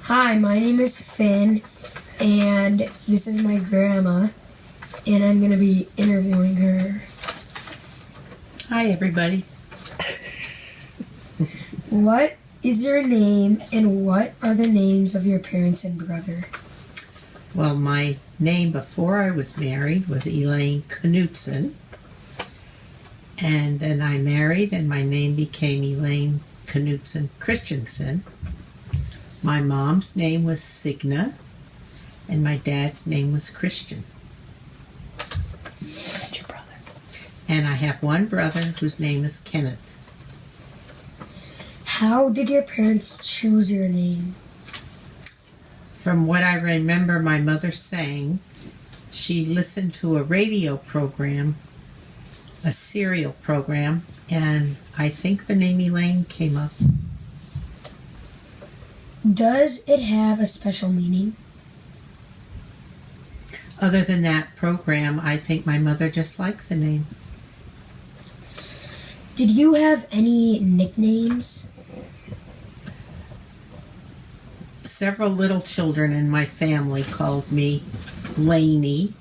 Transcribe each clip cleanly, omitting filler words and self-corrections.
Hi, my name is Finn, and this is my grandma, and I'm going to be interviewing her. Hi, everybody. What is your name, and what are the names of your parents and brother? Well, my name before I was married was Elaine Knutson, and then I married, and my name became Elaine Knutson Christensen. My mom's name was Signa, and my dad's name was Christian. What's your brother? And I have one brother whose name is Kenneth. How did your parents choose your name? From what I remember my mother saying, she listened to a radio program, a serial program, and I think the name Elaine came up. Does it have a special meaning? Other than that program, I think my mother just liked the name. Did you have any nicknames? Several little children in my family called me Laney,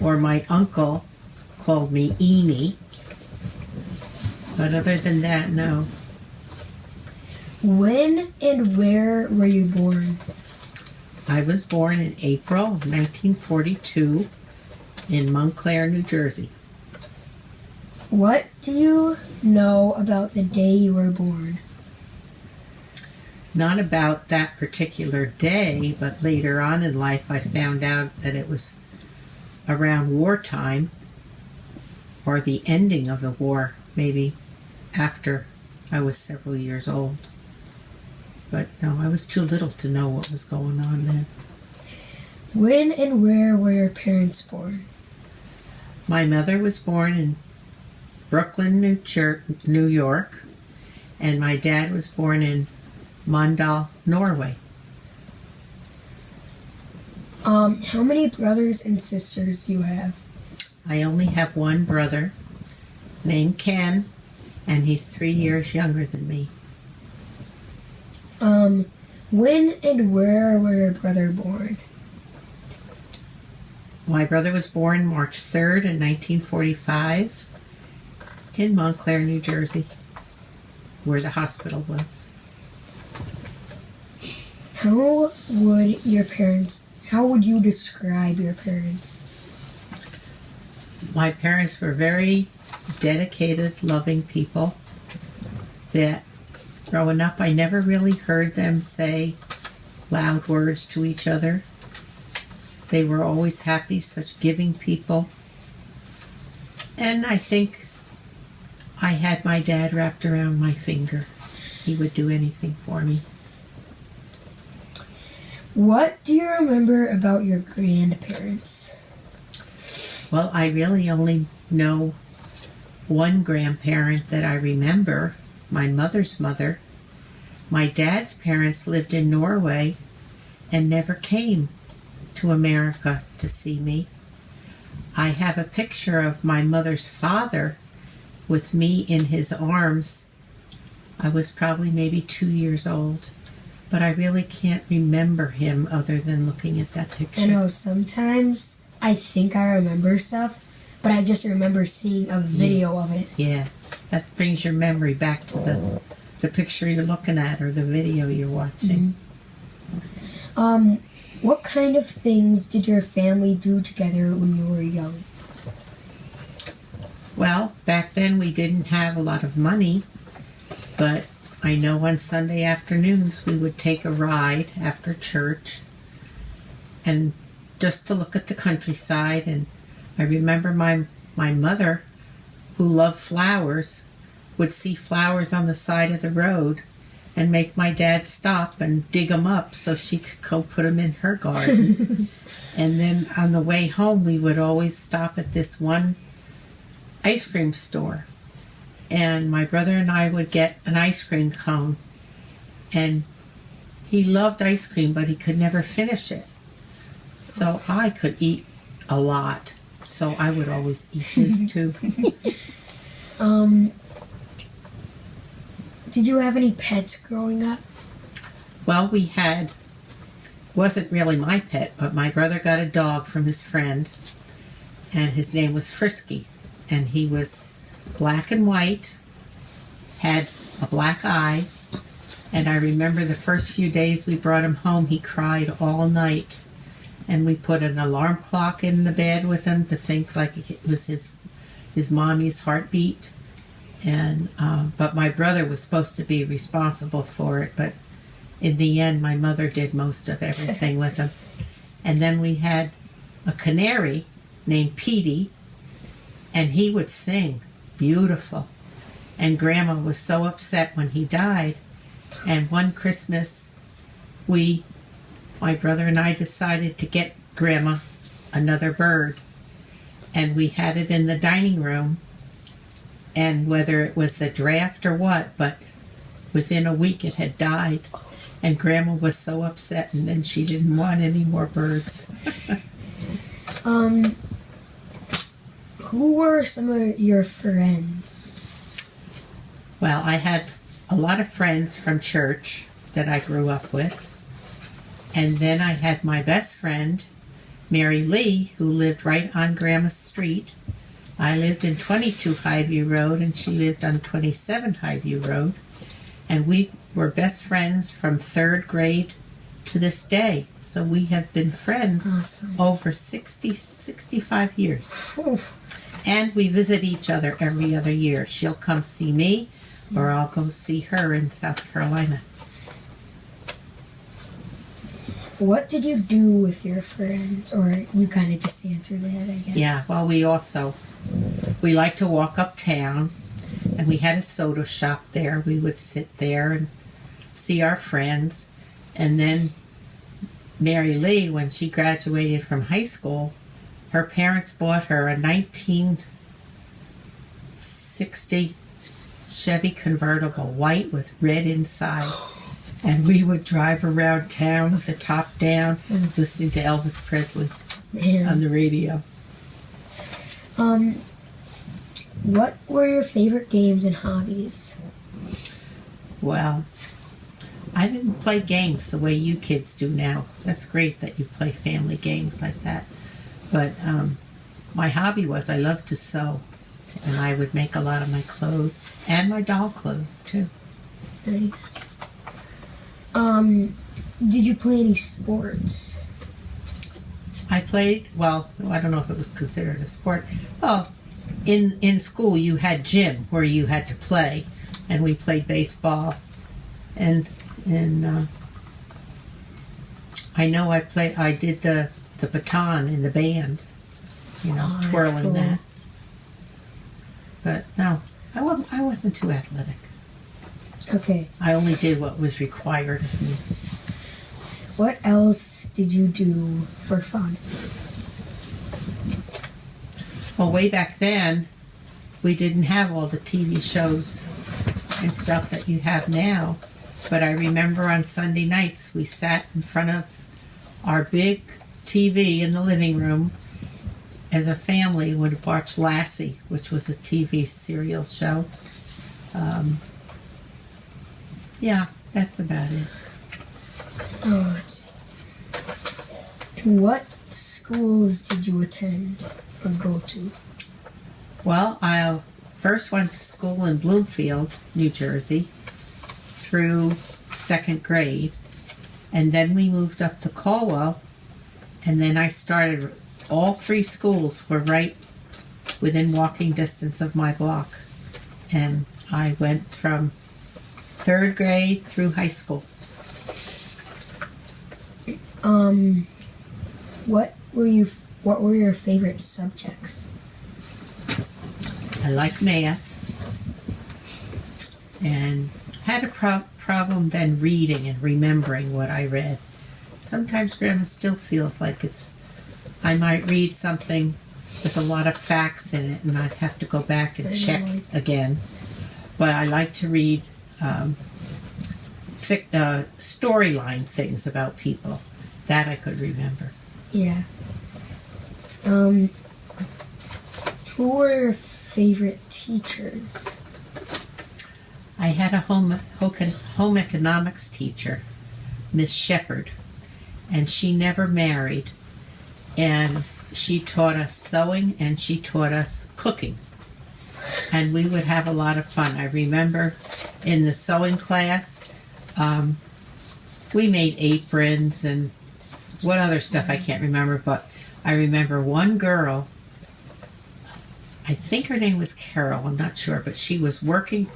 or my uncle called me Eenie. But other than that, no. When and where were you born? I was born in April of 1942 in Montclair, New Jersey. What do you know about the day you were born? Not about that particular day, but later on in life I found out that it was around wartime, or the ending of the war, maybe after I was several years old. But no, I was too little to know what was going on then. When and where were your parents born? My mother was born in Brooklyn, New York, and my dad was born in Mandal, Norway. How many brothers and sisters do you have? I only have one brother named Ken, and he's 3 years younger than me. When and where were your brother born? My brother was born March 3rd in 1945 in Montclair, New Jersey, where the hospital was. How would you describe your parents? My parents were very dedicated, loving people that growing up I never really heard them say loud words to each other. They were always happy, such giving people. And I think I had my dad wrapped around my finger. He would do anything for me. What do you remember about your grandparents? Well, I really only know one grandparent that I remember, my mother's mother. My dad's parents lived in Norway and never came to America to see me. I have a picture of my mother's father with me in his arms. I was probably maybe 2 years old, but I really can't remember him other than looking at that picture. I know sometimes I think I remember stuff, but I just remember seeing a video of it. Yeah, that brings your memory back to the picture you're looking at or the video you're watching. Mm-hmm. What kind of things did your family do together when you were young? Well, back then we didn't have a lot of money, but I know on Sunday afternoons we would take a ride after church and just to look at the countryside. And I remember my mother, who loved flowers, would see flowers on the side of the road and make my dad stop and dig them up so she could go put them in her garden. And then on the way home we would always stop at this one ice cream store, and my brother and I would get an ice cream cone, and he loved ice cream but he could never finish it, so I could eat a lot, so I would always eat his too. Did you have any pets growing up? Well, we had, wasn't really my pet, but my brother got a dog from his friend, and his name was Frisky, and he was black and white, had a black eye, and I remember the first few days we brought him home, he cried all night, and we put an alarm clock in the bed with him to think like it was his mommy's heartbeat, and but my brother was supposed to be responsible for it, but in the end my mother did most of everything with him. And then we had a canary named Petey, and he would sing beautiful, and Grandma was so upset when he died. And one Christmas my brother and I decided to get Grandma another bird, and we had it in the dining room, and whether it was the draft or what, but within a week it had died, and Grandma was so upset, and then she didn't want any more birds. Who were some of your friends? Well, I had a lot of friends from church that I grew up with, and then I had my best friend, Mary Lee, who lived right on Grandma's Street. I lived in 22 Highview Road, and she lived on 27 Highview Road, and we were best friends from 3rd grade to this day. So we have been friends over 65 years. And we visit each other every other year. She'll come see me, or I'll go see her in South Carolina. What did you do with your friends? Or you kind of just answered that, I guess. Yeah, well, we like to walk uptown, and we had a soda shop there. We would sit there and see our friends. And then Mary Lee, when she graduated from high school, her parents bought her a 1960 Chevy convertible, white with red inside. And we would drive around town with the top down, listening to Elvis Presley on the radio. What were your favorite games and hobbies? Well, I didn't play games the way you kids do now. That's great that you play family games like that. But my hobby was I loved to sew, and I would make a lot of my clothes and my doll clothes too. Nice. Did you play any sports? I played, well, I don't know if it was considered a sport. Well, in school you had gym where you had to play, and we played baseball, and I know I did the baton in the band, twirling cool. that. But no, I wasn't too athletic. Okay. I only did what was required of me. What else did you do for fun? Well, way back then, we didn't have all the TV shows and stuff that you have now. But I remember on Sunday nights, we sat in front of our big TV in the living room as a family and would watch Lassie, which was a TV serial show. Yeah, that's about it. Oh, let's see. What schools did you attend or go to? Well, I first went to school in Bloomfield, New Jersey, through 2nd grade, and then we moved up to Caldwell, and then I started. All 3 schools were right within walking distance of my block, and I went from 3rd grade through high school. What were your favorite subjects? I liked math, and had a problem then reading and remembering what I read. Sometimes Grandma still feels like I might read something with a lot of facts in it, and I'd have to go back and check again. But I like to read storyline things about people. That I could remember. Yeah. Who were your favorite teachers? I had a home economics teacher Miss Shepherd, and she never married. And she taught us sewing and she taught us cooking. And we would have a lot of fun. I remember in the sewing class, we made aprons and what other stuff I can't remember, but I remember one girl, I think her name was Carol, I'm not sure, but she was working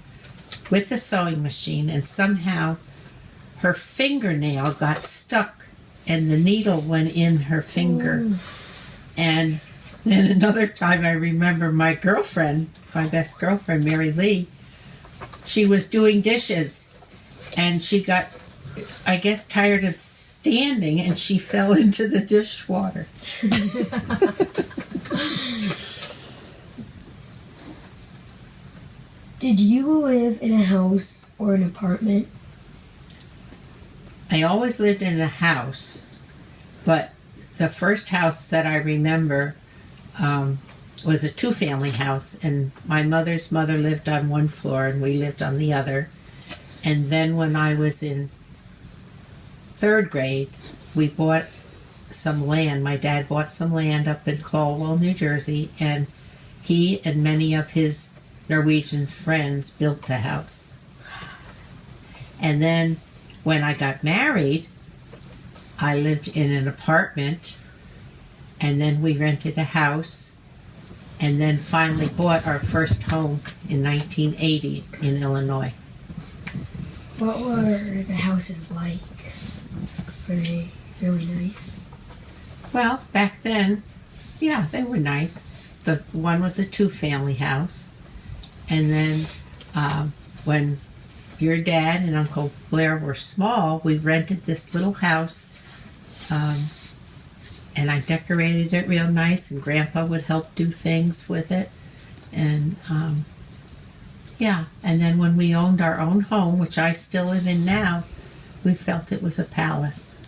with the sewing machine and somehow her fingernail got stuck and the needle went in her finger. And then another time I remember my girlfriend, my best girlfriend, Mary Lee, she was doing dishes and she got, I guess, tired of standing and she fell into the dishwater. Did you live in a house or an apartment? I always lived in a house, but the first house that I remember was a two-family house, and my mother's mother lived on one floor and we lived on the other. And then when I was in third grade, we bought some land. My dad bought some land up in Caldwell, New Jersey, and he and many of his Norwegian friends built the house. And then when I got married, I lived in an apartment, and then we rented a house, and then finally bought our first home in 1980 in Illinois. What were the houses like? Were they really nice? Well, back then, yeah, they were nice. The one was a two-family house, and then when your dad and Uncle Blair were small, we rented this little house, and I decorated it real nice, and Grandpa would help do things with it. And yeah, and then when we owned our own home, which I still live in now, we felt it was a palace.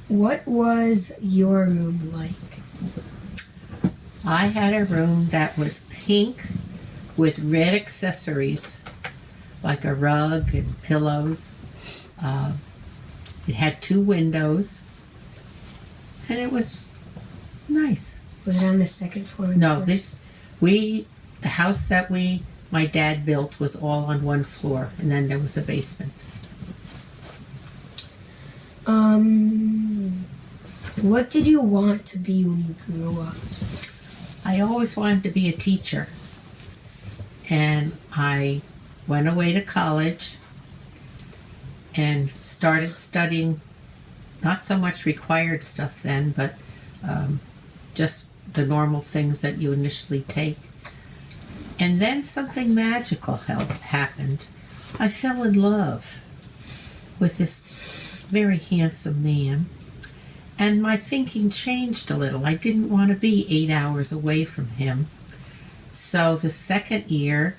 What was your room like? I had a room that was pink with red accessories, like a rug and pillows. It had 2 windows, and it was nice. Was it on the second floor? No, the house that my dad built was all on one floor, and then there was a basement. What did you want to be when you grew up? I always wanted to be a teacher, and I went away to college and started studying, not so much required stuff then, but just the normal things that you initially take. And then something magical happened. I fell in love with this very handsome man, and my thinking changed a little. I didn't want to be 8 hours away from him. So the second year,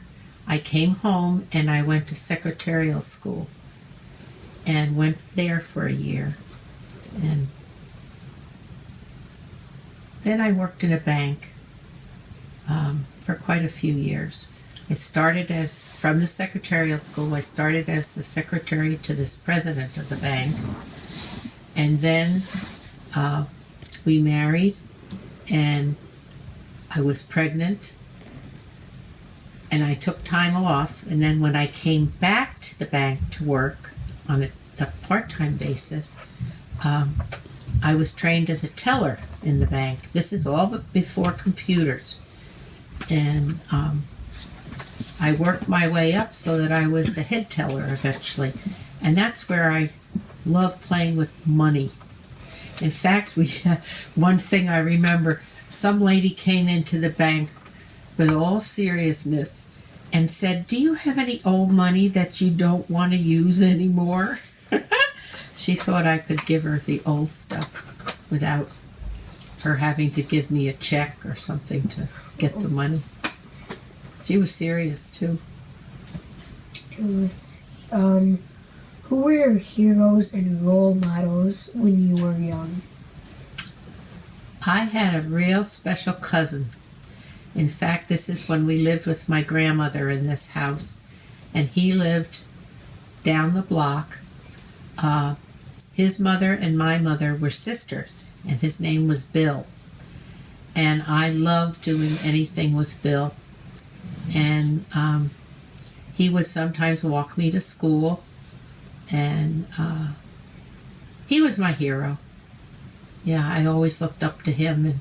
I came home and I went to secretarial school and went there for a year. And then I worked in a bank for quite a few years. I started from the secretarial school, I started as the secretary to this president of the bank. And then we married, and I was pregnant, and I took time off. And then when I came back to the bank to work on a part-time basis, I was trained as a teller in the bank. This is all before computers. And I worked my way up so that I was the head teller eventually. And that's where I love playing with money. In fact, one thing I remember, some lady came into the bank with all seriousness and said, "Do you have any old money that you don't want to use anymore?" She thought I could give her the old stuff without her having to give me a check or something to get the money. She was serious too. Let's see. Who were your heroes and role models when you were young? I had a real special cousin. In fact, this is when we lived with my grandmother in this house. And he lived down the block. His mother and my mother were sisters, and his name was Bill. And I loved doing anything with Bill. And he would sometimes walk me to school, and he was my hero. Yeah, I always looked up to him, and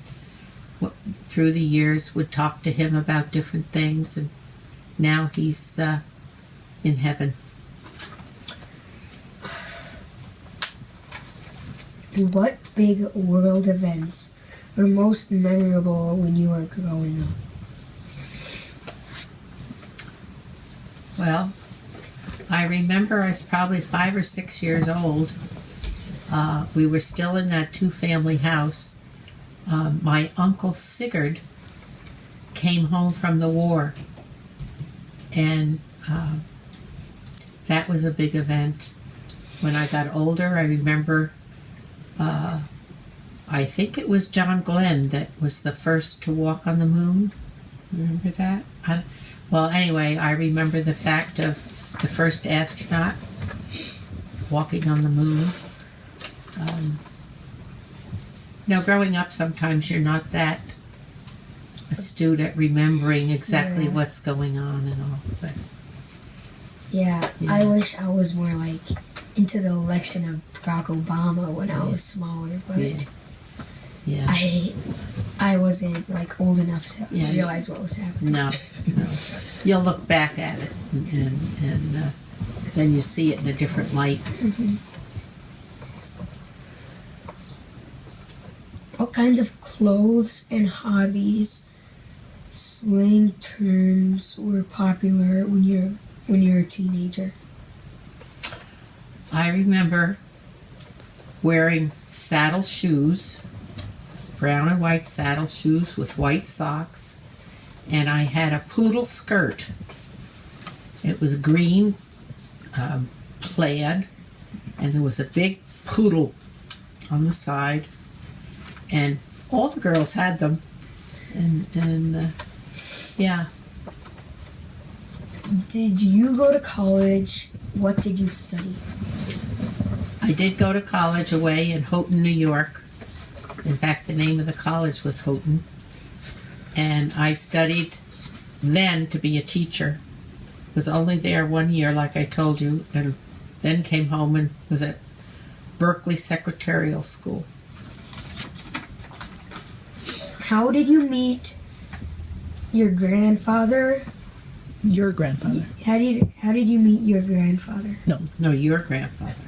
through the years would talk to him about different things, and now he's in heaven. What big world events were most memorable when you were growing up? Well, I remember I was probably 5 or 6 years old. We were still in that two-family house. My Uncle Sigurd came home from the war, and that was a big event. When I got older, I remember, I think it was John Glenn that was the first to walk on the moon. Remember that? Well, anyway, I remember the fact of the first astronaut walking on the moon. Now, growing up, sometimes you're not that astute at remembering exactly what's going on and all. But yeah, I wish I was more like into the election of Barack Obama when I was smaller, but I wasn't like old enough to realize what was happening. No. You'll look back at it and then you see it in a different light. Mm-hmm. What kinds of clothes and hobbies, slang terms were popular when you were a teenager? I remember wearing saddle shoes, brown and white saddle shoes with white socks, and I had a poodle skirt. It was green plaid, and there was a big poodle on the side, and all the girls had them, and yeah. Did you go to college? What did you study? I did go to college away in Houghton, New York. In fact, the name of the college was Houghton. And I studied then to be a teacher. Was only there 1 year, like I told you, and then came home and was at Berkeley Secretarial School. How did you meet your grandfather? Your grandfather. How did you meet your grandfather? No, your grandfather.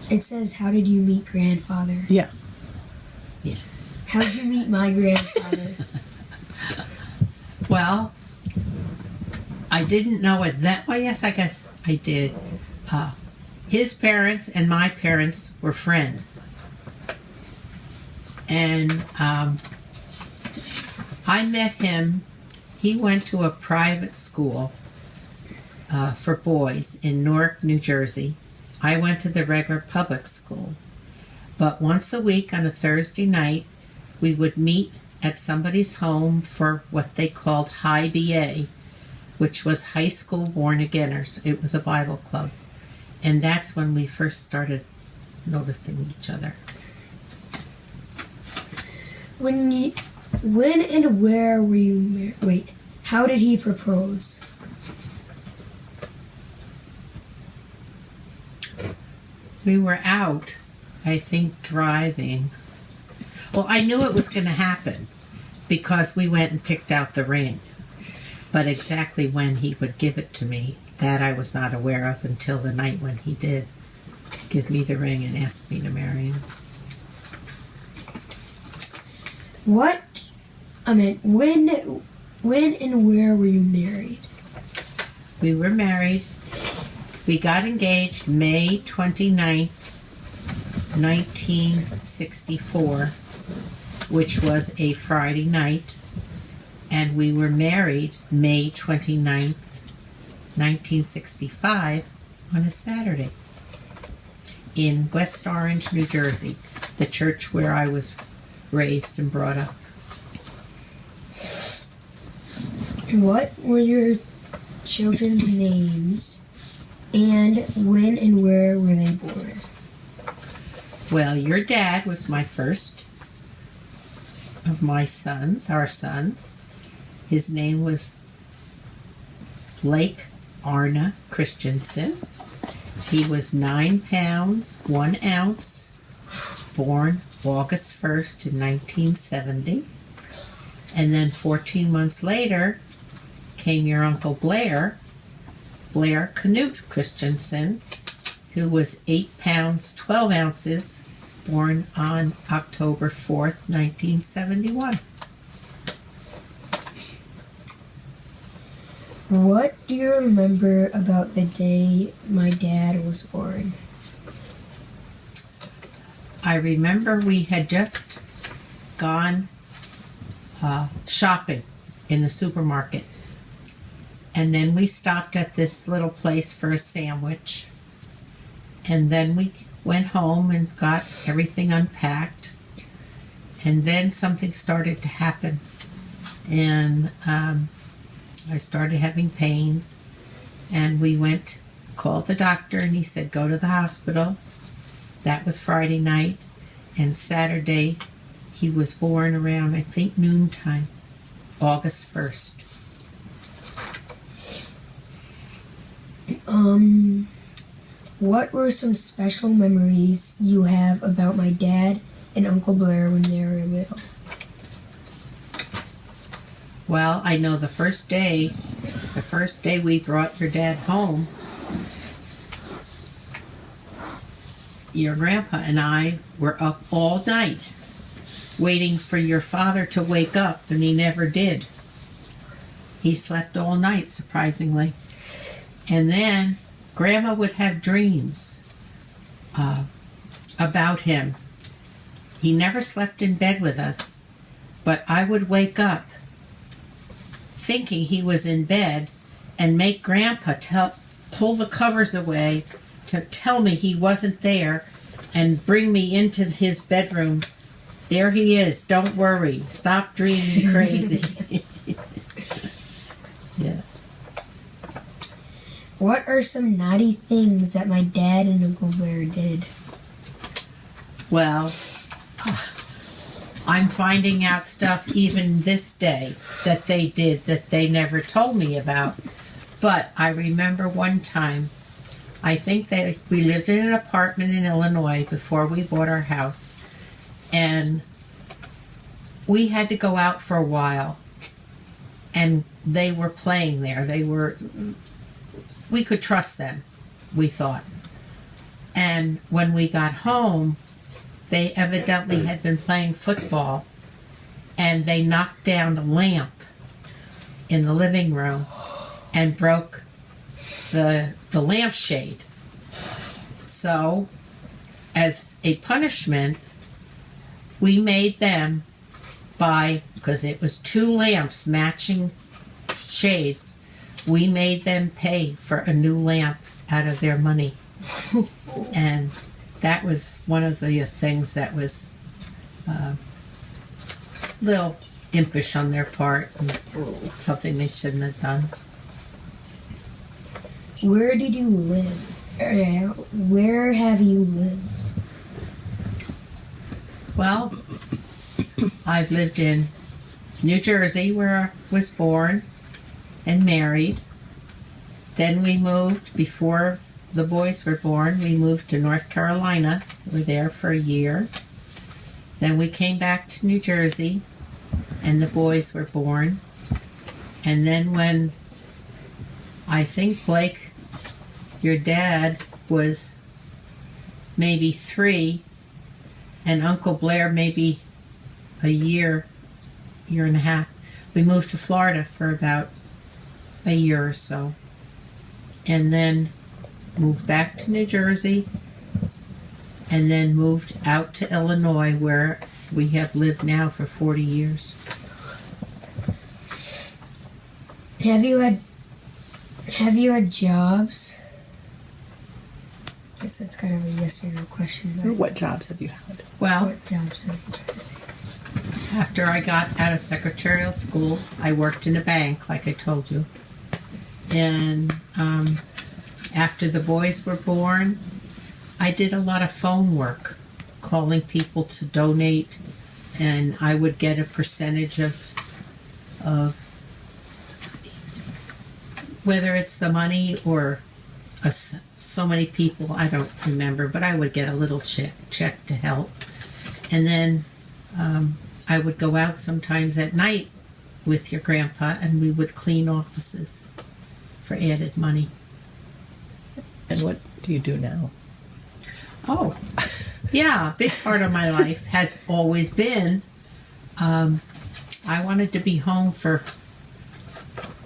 It says, how did you meet grandfather? Yeah. Yeah. How did you meet my grandfather? Well, I didn't know it that way. Yes, I guess I did. His parents and my parents were friends. And I met him. He went to a private school for boys in Newark, New Jersey. I went to the regular public school. But once a week on a Thursday night, we would meet at somebody's home for what they called High BA, which was High School Born Againers. It was a Bible club. And that's when we first started noticing each other. When and where were you married? Wait, how did he propose? We were out, I think, driving. Well, I knew it was going to happen because we went and picked out the ring. But exactly when he would give it to me, that I was not aware of until the night when he did give me the ring and ask me to marry him. When and where were you married? We were married. We got engaged May 29th, 1964, which was a Friday night. And we were married May 29th, 1965, on a Saturday in West Orange, New Jersey, the church where I was raised and brought up. What were your children's names And when and where were they born? Well, your dad was my first of my sons, our sons. His name was Blake Arna Christensen. He was 9 pounds, 1 ounce, born August 1st in 1970. And then 14 months later came your Uncle Blair Canute Christensen, who was 8 pounds, 12 ounces, born on October 4th, 1971. What do you remember about the day my dad was born? I remember we had just gone shopping in the supermarket. And then we stopped at this little place for a sandwich. And then we went home and got everything unpacked. And then something started to happen. And I started having pains. And we called the doctor, and he said, go to the hospital. That was Friday night. And Saturday, he was born around, I think, noontime, August 1st. What were some special memories you have about my dad and Uncle Blair when they were little? Well, I know the first day we brought your dad home, your grandpa and I were up all night waiting for your father to wake up, and he never did. He slept all night, surprisingly. And then Grandma would have dreams about him. He never slept in bed with us, but I would wake up thinking he was in bed and make Grandpa pull the covers away to tell me he wasn't there and bring me into his bedroom. There he is. Don't worry. Stop dreaming crazy. Yeah. What are some naughty things that my dad and Uncle Blair did? Well, I'm finding out stuff even this day that they did that they never told me about. But I remember one time, I think we lived in an apartment in Illinois before we bought our house. And we had to go out for a while. And they were playing there. We could trust them, we thought. And when we got home, they evidently had been playing football, and they knocked down a lamp in the living room and broke the lampshade. So, as a punishment, we made them because it was 2 lamps matching shades, we made them pay for a new lamp out of their money. And that was one of the things that was a little impish on their part, and something they shouldn't have done. Where did you live? Where have you lived? Well, I've lived in New Jersey, where I was born and married. Then we moved, before the boys were born, we moved to North Carolina. We were there for a year. Then we came back to New Jersey, and the boys were born. And then when I think Blake, your dad, was maybe 3, and Uncle Blair maybe a year and a half, we moved to Florida for about a year or so, and then moved back to New Jersey, and then moved out to Illinois, where we have lived now for 40 years. Have you had jobs? I guess that's kind of a yes or no question. What jobs have you had? Well, What jobs have you had? after I got out of secretarial school, I worked in a bank, like I told you. And after the boys were born, I did a lot of phone work, calling people to donate, and I would get a percentage of whether it's the money or so many people, I don't remember, but I would get a little check to help. And then I would go out sometimes at night with your grandpa, and we would clean offices for added money. And what do you do now? Oh, yeah, a big part of my life has always been I wanted to be home for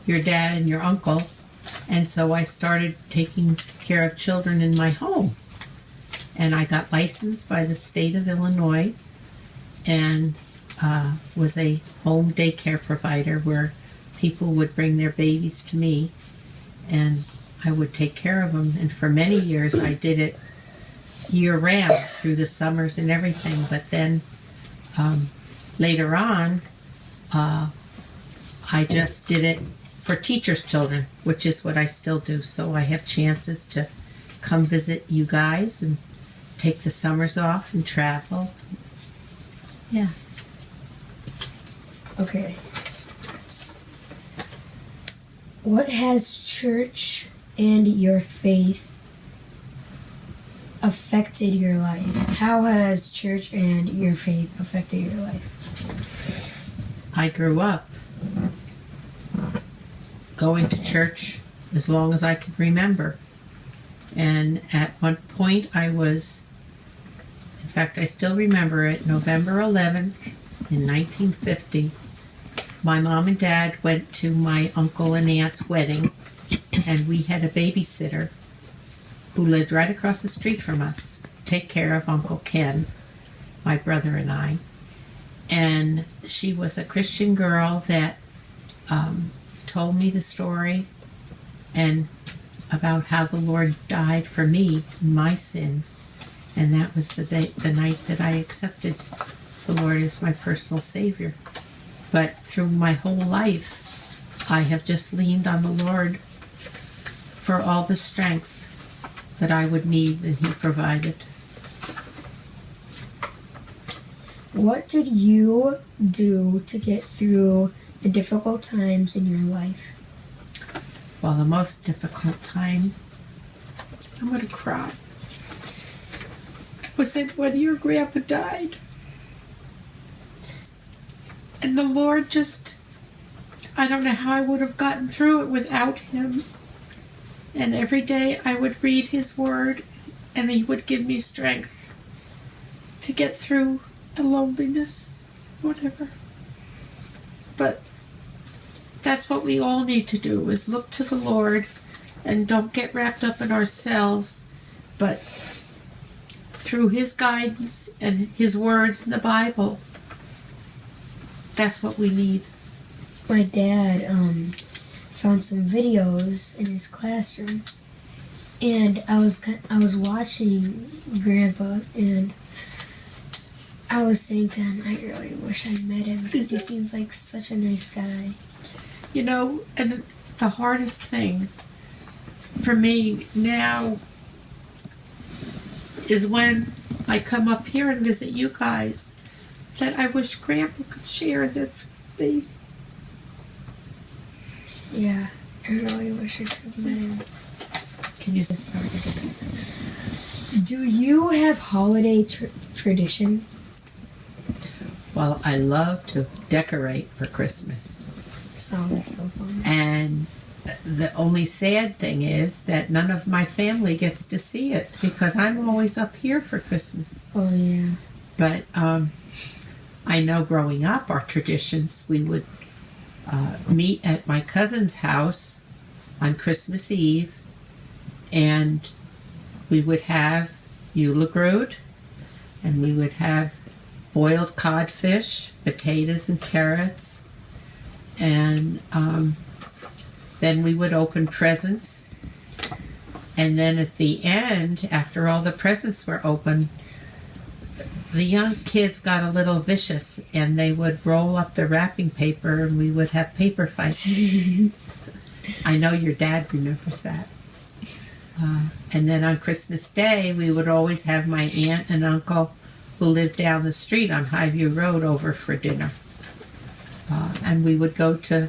your dad and your uncle, and so I started taking care of children in my home. And I got licensed by the state of Illinois and was a home daycare provider where people would bring their babies to me and I would take care of them. And for many years I did it year-round through the summers and everything. But then later on, I just did it for teachers' children, which is what I still do. So I have chances to come visit you guys and take the summers off and travel. Yeah. Okay. What has church and your faith affected your life? How has church and your faith affected your life? I grew up going to church as long as I could remember. And at one point I was, in fact I still remember it, November 11th in 1950, my mom and dad went to my uncle and aunt's wedding, and we had a babysitter who lived right across the street from us, take care of Uncle Ken, my brother and I. And she was a Christian girl that told me the story and about how the Lord died for me, my sins. And that was the night that I accepted the Lord as my personal Savior. But through my whole life, I have just leaned on the Lord for all the strength that I would need, and He provided. What did you do to get through the difficult times in your life? Well, the most difficult time, I'm going to cry, was that when your grandpa died. And the Lord just, I don't know how I would have gotten through it without Him. And every day I would read His Word, and He would give me strength to get through the loneliness, whatever. But that's what we all need to do, is look to the Lord and don't get wrapped up in ourselves, but through His guidance and His words in the Bible, that's what we need. My dad found some videos in his classroom, and I was watching Grandpa, and I was saying to him, I really wish I met him because he seems like such a nice guy. You know, and the hardest thing for me now is when I come up here and visit you guys, that I wish Grandpa could share this with me. Yeah, I really wish I could have met him. Can you start again? Do you have holiday traditions? Well, I love to decorate for Christmas. Sounds so fun. And the only sad thing is that none of my family gets to see it because I'm always up here for Christmas. Oh, yeah. But I know growing up, our traditions, we would meet at my cousin's house on Christmas Eve, and we would have julegrud, and we would have boiled codfish, potatoes and carrots, and then we would open presents, and then at the end, after all the presents were opened, the young kids got a little vicious, and they would roll up the wrapping paper, and we would have paper fights. I know your dad remembers that. And then on Christmas Day, we would always have my aunt and uncle who lived down the street on Highview Road over for dinner. And we would go to,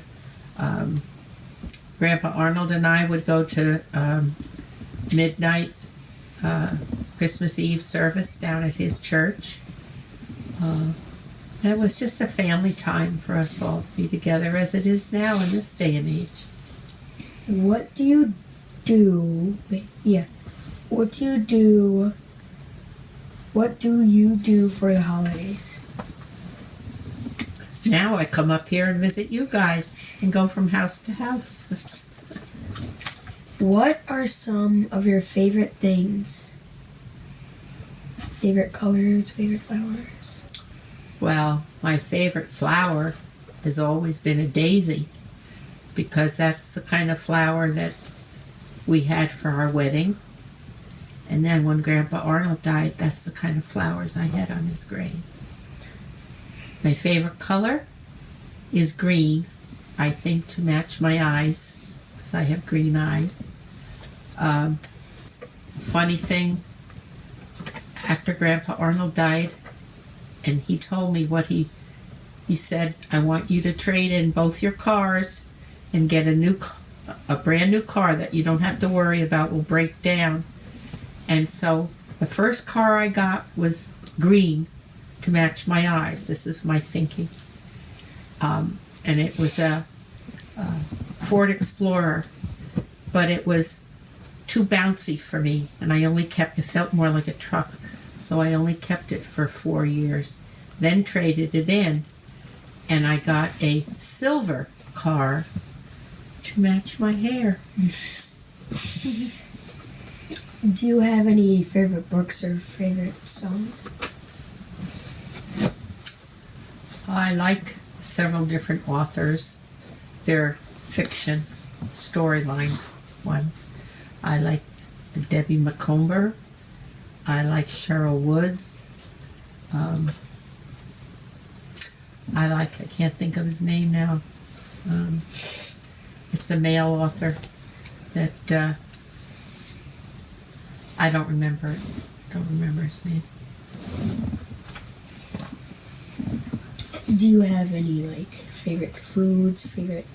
Grandpa Arnold and I would go to midnight Christmas Eve service down at his church. And it was just a family time for us all to be together, as it is now in this day and age. What do you do? What do you do for the holidays? Now I come up here and visit you guys and go from house to house. What are some of your favorite things? Favorite colors, favorite flowers? Well, my favorite flower has always been a daisy, because that's the kind of flower that we had for our wedding. And then when Grandpa Arnold died, that's the kind of flowers I had on his grave. My favorite color is green, I think, to match my eyes, because I have green eyes. Funny thing, after Grandpa Arnold died, and he told me what he said, I want you to trade in both your cars and get a brand new car that you don't have to worry about will break down. And so the first car I got was green to match my eyes. This is my thinking. And it was a Ford Explorer, but it was too bouncy for me, and I only kept it, felt more like a truck, so I only kept it for 4 years, then traded it in, and I got a silver car to match my hair. Do you have any favorite books or favorite songs? I like several different authors. They're fiction, storyline ones. I liked Debbie Macomber. I like Cheryl Woods. I can't think of his name now. It's a male author that I don't remember it. Don't remember his name. Do you have any favorite foods, favorite